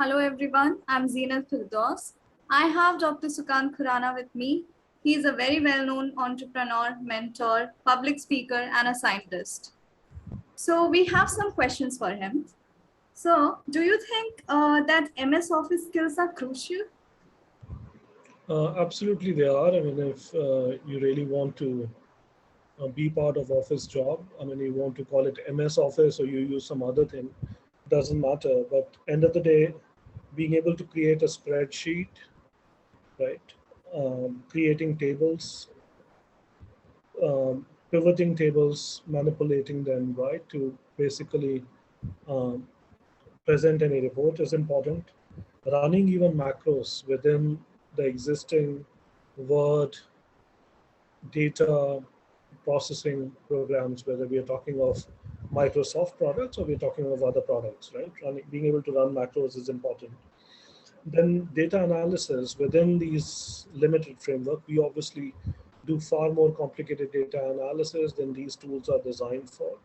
Hello everyone, I'm Zeenat Firdaus. I have Dr. Sukant with me. He is a very well-known entrepreneur, mentor, public speaker, and a scientist. So we have some questions for him. So, do you think that MS Office skills are crucial? Absolutely, they are. I mean, if you really want to be part of office job, I mean, you want to call it MS Office or you use some other thing, doesn't matter. But end of the day, being able to create a spreadsheet, right? Creating tables, pivoting tables, manipulating them, right? To basically um, present any report is important. Running even macros within the existing Word data processing programs, whether we are talking of Microsoft products or we're talking of other products, right? Being able to run macros is important. Then data analysis within these limited framework, we obviously do far more complicated data analysis than these tools are designed for.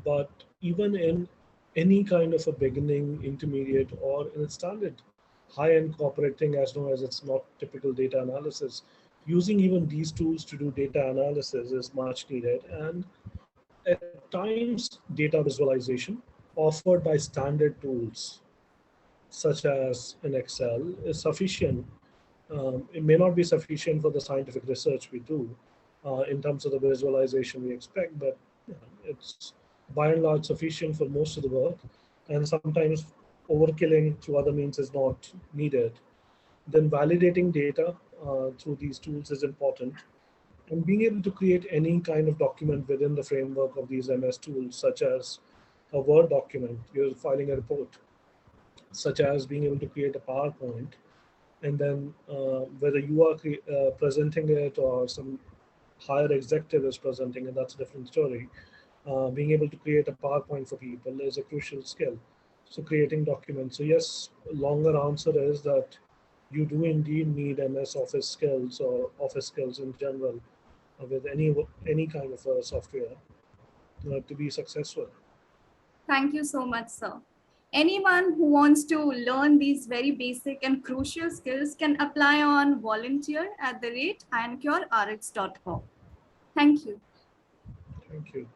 But even in any kind of a beginning, intermediate, or in a standard high-end corporate thing, as long as it's not typical data analysis, using even these tools to do data analysis is much needed. And at times, data visualization offered by standard tools such as in Excel is sufficient. It may not be sufficient for the scientific research we do in terms of the visualization we expect, but it's by and large sufficient for most of the work. And sometimes overkilling through other means is not needed. Then validating data through these tools is important. And being able to create any kind of document within the framework of these MS tools, such as a Word document, you're filing a report, such as being able to create a PowerPoint, and then whether you are presenting it or some higher executive is presenting it, that's a different story. Being able to create a PowerPoint for people is a crucial skill. So creating documents. So yes, longer answer is that you do indeed need MS Office skills or Office skills in general with any kind of software to be successful. Thank you so much, sir. Anyone who wants to learn these very basic and crucial skills can apply on volunteer@iamcureRx.com. Thank you. Thank you.